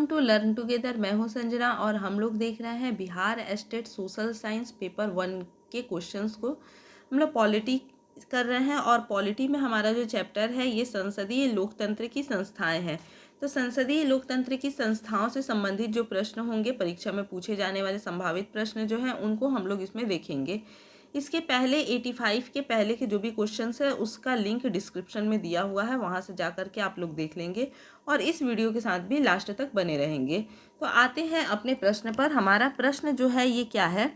Welcome to learn together. मैं हूं संजना और हम लोग देख रहे हैं Bihar state social science paper 1 के क्वेश्चंस को। हम लोग पॉलिटी कर रहे हैं और पॉलिटी में हमारा जो चैप्टर है ये संसदीय लोकतंत्र की संस्थाएं हैं। तो संसदीय लोकतंत्र की संस्थाओं से संबंधित जो प्रश्न होंगे, परीक्षा में पूछे जाने वाले संभावित प्रश्न जो हैं उनको हम लोग इसमें देखेंगे। इसके पहले 85 के पहले के जो भी क्वेश्चंस है उसका लिंक डिस्क्रिप्शन में दिया हुआ है, वहाँ से जा कर के आप लोग देख लेंगे और इस वीडियो के साथ भी लास्ट तक बने रहेंगे। तो आते हैं अपने प्रश्न पर। हमारा प्रश्न जो है ये क्या है?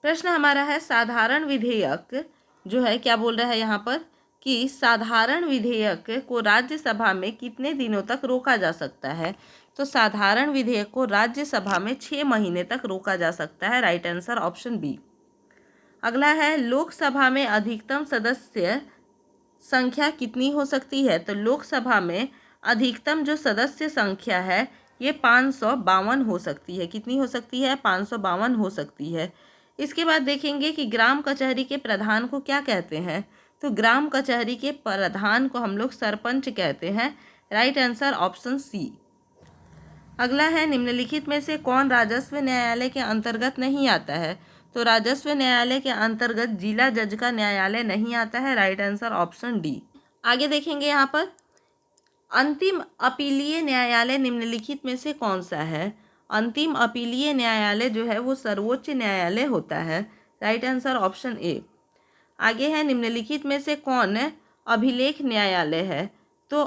प्रश्न हमारा है साधारण विधेयक जो है क्या बोल रहा है यहाँ पर कि साधारण विधेयक को राज्यसभा में कितने दिनों तक रोका जा सकता है? तो साधारण विधेयक को राज्यसभा में 6 महीने तक रोका जा सकता है। Right answer option B. अगला है लोकसभा में अधिकतम सदस्य संख्या कितनी हो सकती है? तो लोकसभा में अधिकतम जो सदस्य संख्या है ये 552 हो सकती है। कितनी हो सकती है? 552 हो सकती है। इसके बाद देखेंगे कि ग्राम कचहरी के प्रधान को क्या कहते हैं? तो ग्राम कचहरी के प्रधान को हम लोग सरपंच कहते हैं। Right answer option C. अगला है निम्नलिखित में से कौन राजस्व न्यायालय के अंतर्गत नहीं आता है? तो राजस्व न्यायालय के अंतर्गत जिला जज का न्यायालय नहीं आता है। Right answer option D. आगे देखेंगे यहाँ पर अंतिम अपीलीय न्यायालय निम्नलिखित में से कौन सा है? अंतिम अपीलीय न्यायालय जो है वो सर्वोच्च न्यायालय होता है। Right answer option A. आगे है निम्नलिखित में से कौन अभिलेख न्यायालय है? तो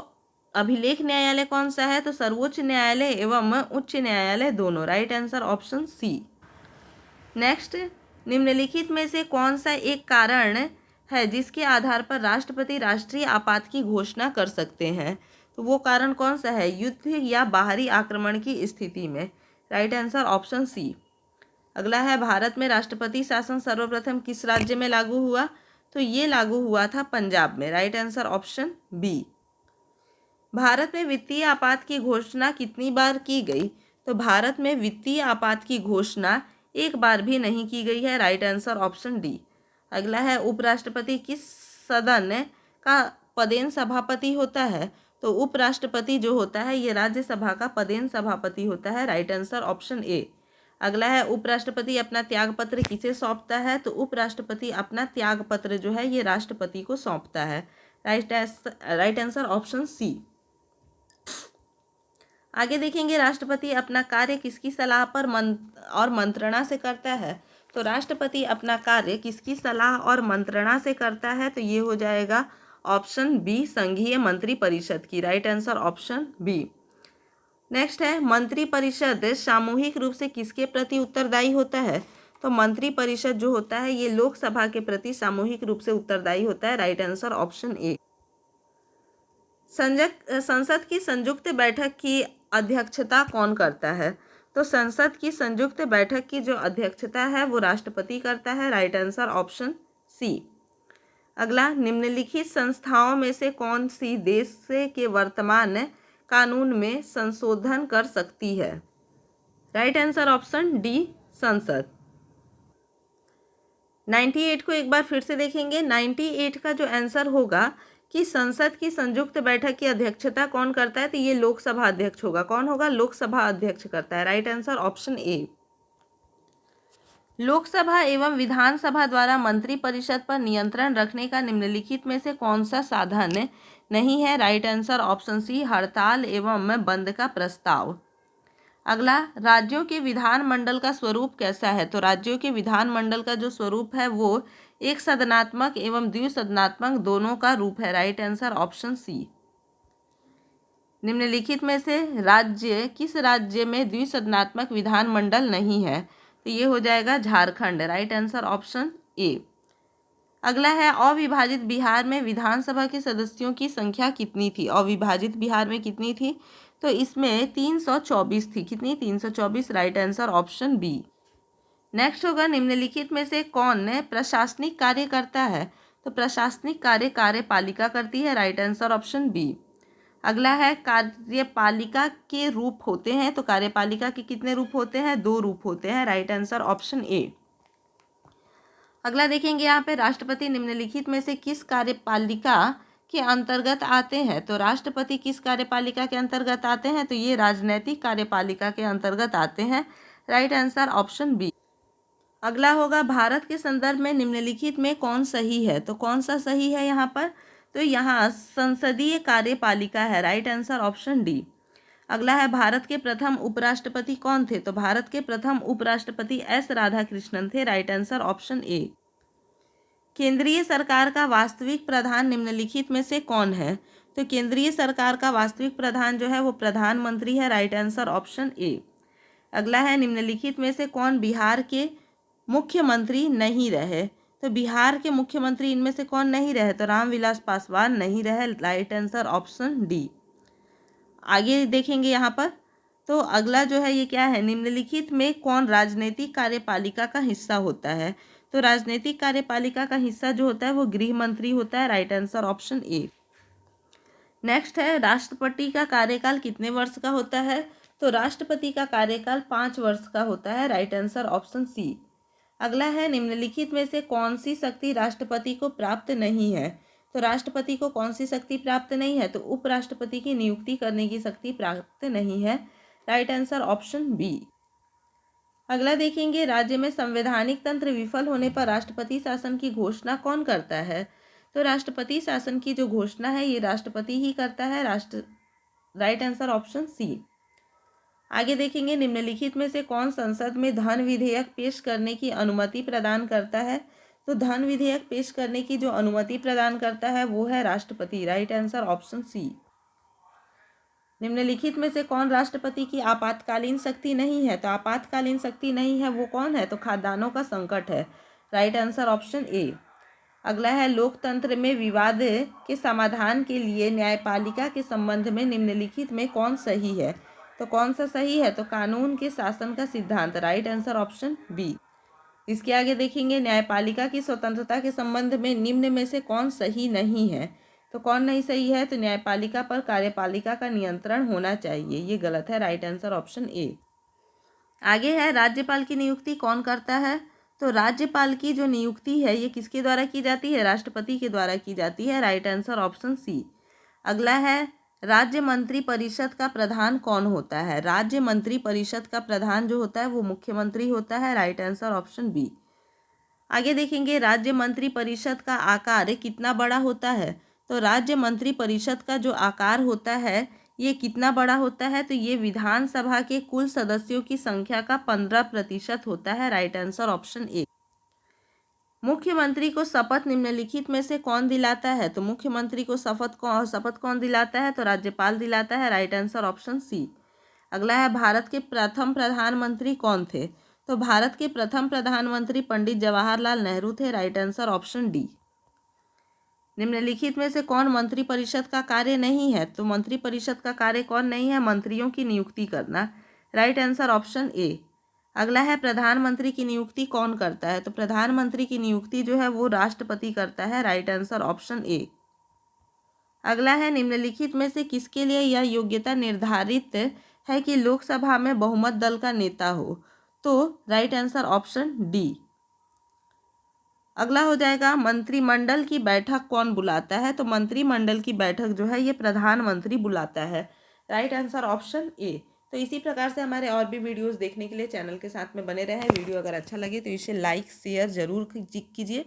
अभिलेख न्यायालय कौन सा है? तो सर्वोच्च न्यायालय एवं उच्च न्यायालय दोनों। Right answer option C. Next, निम्नलिखित में से कौन सा एक कारण है जिसके आधार पर राष्ट्रपति राष्ट्रीय आपात की घोषणा कर सकते हैं? तो वो कारण कौन सा है? युद्ध या बाहरी आक्रमण की स्थिति में। Right answer option C. अगला है भारत में राष्ट्रपति शासन सर्वप्रथम किस राज्य में लागू हुआ? तो ये लागू हुआ था पंजाब में। Right answer option B. Bharat में वित्तीय आपात की घोषणा कितनी बार की गई? तो भारत में वित्तीय आपात की घोषणा एक बार भी नहीं की गई है। Right answer option D. अगला है उपराष्ट्रपति किस सदन का पदेन सभापति होता है? तो उपराष्ट्रपति जो होता है ये राज्यसभा का पदेन सभापति होता है। Right answer option A. अगला है उपराष्ट्रपति अपना त्यागपत्र किसे सौंपता है? तो उपराष्ट्रपति अपना त्यागपत्र जो है ये राष्ट्रपति को सौंपता है। Right answer option C. आगे देखेंगे राष्ट्रपति अपना कार्य किसकी सलाह पर और मंत्रणा से करता है? तो राष्ट्रपति अपना कार्य किसकी सलाह और मंत्रणा से करता है? तो ये हो जाएगा ऑप्शन बी, संघीय मंत्री परिषद की। Right answer option B. Next है मंत्री परिषद सामूहिक रूप से किसके प्रति उत्तरदायी होता है? तो मंत्री परिषद जो होता है ये लोकसभा के प्रति सामूहिक रूप से उत्तरदायी होता है। Right answer option A. संसद की संयुक्त बैठक की अध्यक्षता कौन करता है? तो संसद की संयुक्त बैठक की जो अध्यक्षता है वो राष्ट्रपति करता है। Right answer option C. अगला, निम्नलिखित संस्थाओं में से कौन सी देश के वर्तमान कानून में संशोधन कर सकती है? राइट आंसर ऑप्शन डी, संसद। 98 को एक बार फिर से देखेंगे। 98 का जो आंसर होगा कि संसद की संयुक्त बैठक की अध्यक्षता कौन करता है? तो ये लोकसभा अध्यक्ष होगा। कौन होगा? लोकसभा अध्यक्ष करता है। Right answer option A. Lok Sabha एवं विधानसभा द्वारा मंत्रिपरिषद पर नियंत्रण रखने का निम्नलिखित में से कौन सा साधन नहीं है? राइट आंसर ऑप्शन सी, हड़ताल एवं बंद का प्रस्ताव। अगला, राज्यों के विधानमंडल का स्वरूप कैसा है? तो राज्यों के विधानमंडल का जो स्वरूप है वो एक सदनात्मक एवं द्विसदनात्मक दोनों का रूप है। Right answer option C. निम्नलिखित में से किस राज्य में द्विसदनात्मक विधानमंडल नहीं है? तो ये हो जाएगा Jharkhand. Right answer option A. अगला है अविभाजित बिहार में विधानसभा के सदस्यों की संख्या कितनी थी? अविभाजित बिहार में कितनी थी? तो इसमें 324 थी। कितनी? 324। Right answer option B. Next होगा निम्नलिखित में से कौन प्रशासनिक कार्य करता है? तो प्रशासनिक कार्य कार्यपालिका करती है। Right answer option B. अगला है कार्यपालिका के रूप होते हैं। तो कार्यपालिका के कितने रूप होते हैं? 2 रूप होते हैं। Right answer option A. अगला देखेंगे यहाँ पे राष्ट्रपति निम्नलिखित में से किस कार्यपालिका के अंतर्गत आते हैं? तो राष्ट्रपति किस कार्यपालिका के अंतर्गत आते हैं? तो ये राजनैतिक कार्यपालिका के अंतर्गत आते हैं। Right answer option B. अगला होगा भारत के संदर्भ में निम्नलिखित में कौन सही है? तो कौन सा सही है यहाँ पर? तो यहाँ संसदीय कार्यपालिका है। Right answer option D. अगला है भारत के प्रथम उपराष्ट्रपति कौन थे? तो भारत के प्रथम उपराष्ट्रपति एस राधाकृष्णन थे। Right answer option A. केंद्रीय सरकार का वास्तविक प्रधान निम्नलिखित में से कौन है? तो केंद्रीय सरकार का वास्तविक प्रधान जो है वो प्रधानमंत्री है। Right answer option A. अगला है निम्नलिखित में से कौन बिहार के मुख्यमंत्री नहीं रहे? तो बिहार के मुख्यमंत्री इनमें से कौन नहीं रहे? तो रामविलास पासवान नहीं रहे। Right answer option D. आगे देखेंगे यहाँ पर, तो अगला जो है ये क्या है? निम्नलिखित में कौन राजनीतिक कार्यपालिका का हिस्सा होता है? तो राजनीतिक कार्यपालिका का हिस्सा जो होता है वो गृह मंत्री होता है। Right answer option A. Next है राष्ट्रपति का कार्यकाल कितने वर्ष का होता है? तो राष्ट्रपति का कार्यकाल 5 वर्ष का होता है। Right answer option C. अगला है निम्नलिखित में से कौन सी शक्ति राष्ट्रपति को प्राप्त नहीं है? तो राष्ट्रपति को कौन सी शक्ति प्राप्त नहीं है? तो उपराष्ट्रपति की नियुक्ति करने की शक्ति प्राप्त नहीं है। Right answer option B. अगला देखेंगे राज्य में संवैधानिक तंत्र विफल होने पर राष्ट्रपति शासन की घोषणा कौन करता है? तो राष्ट्रपति शासन की जो घोषणा है ये राष्ट्रपति ही करता है। Right answer option C. आगे देखेंगे निम्नलिखित में से कौन संसद में धन विधेयक पेश करने की अनुमति प्रदान करता है? तो धन विधेयक पेश करने की जो अनुमति प्रदान करता है वो है राष्ट्रपति। Right answer option C. निम्नलिखित में से कौन राष्ट्रपति की आपातकालीन शक्ति नहीं है? तो आपातकालीन शक्ति नहीं है वो कौन है? तो खाद्यान्नों का संकट है। Right answer option A. अगला है लोकतंत्र में विवाद के समाधान के लिए न्यायपालिका के संबंध में निम्नलिखित में कौन सही है? तो कौन सा सही है? तो कानून के शासन का सिद्धांत। Right answer option B. इसके आगे देखेंगे न्यायपालिका की स्वतंत्रता के संबंध में निम्न में से कौन सही नहीं है? तो कौन नहीं सही है? तो न्यायपालिका पर कार्यपालिका का नियंत्रण होना चाहिए, ये गलत है। Right answer option A. आगे है राज्यपाल की नियुक्ति कौन करता है? तो राज्यपाल की जो नियुक्ति है ये किसके द्वारा की जाती है? राष्ट्रपति के द्वारा की जाती है। Right answer option C. अगला है राज्य मंत्री परिषद का प्रधान कौन होता है? राज्य मंत्री परिषद का प्रधान जो होता है वो मुख्यमंत्री होता है। Right answer option B. आगे देखेंगे राज्य मंत्री परिषद का आकार कितना बड़ा होता है? तो राज्य मंत्री परिषद का जो आकार होता है ये कितना बड़ा होता है? तो ये विधानसभा के कुल सदस्यों की संख्या का 15% होता है। Right answer option A. मुख्यमंत्री को शपथ निम्नलिखित में से कौन दिलाता है? तो मुख्यमंत्री को शपथ कौन दिलाता है? तो राज्यपाल दिलाता है। Right answer option C. अगला है भारत के प्रथम प्रधानमंत्री कौन थे? तो भारत के प्रथम प्रधानमंत्री पंडित जवाहरलाल नेहरू थे। Right answer option D. निम्नलिखित में से कौन मंत्री परिषद का कार्य नहीं है? तो मंत्री परिषद का कार्य कौन नहीं है? मंत्रियों की नियुक्ति करना। Right answer option A. अगला है प्रधानमंत्री की नियुक्ति कौन करता है? तो प्रधानमंत्री की नियुक्ति जो है वो राष्ट्रपति करता है। Right answer option A. अगला है निम्नलिखित में से किसके लिए यह योग्यता निर्धारित है कि लोकसभा में बहुमत दल का नेता हो? तो राइट आंसर ऑप्शन डी। अगला हो जाएगा मंत्रिमंडल की बैठक कौन बुलाता है? तो मंत्रिमंडल की बैठक जो है ये प्रधानमंत्री बुलाता है। Right answer option A. तो इसी प्रकार से हमारे और भी वीडियोस देखने के लिए चैनल के साथ में बने रहें। वीडियो अगर अच्छा लगे तो इसे लाइक शेयर ज़रूर कीजिए,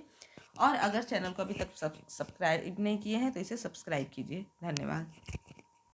और अगर चैनल को अभी तक सब्सक्राइब नहीं किए हैं तो इसे सब्सक्राइब कीजिए। धन्यवाद।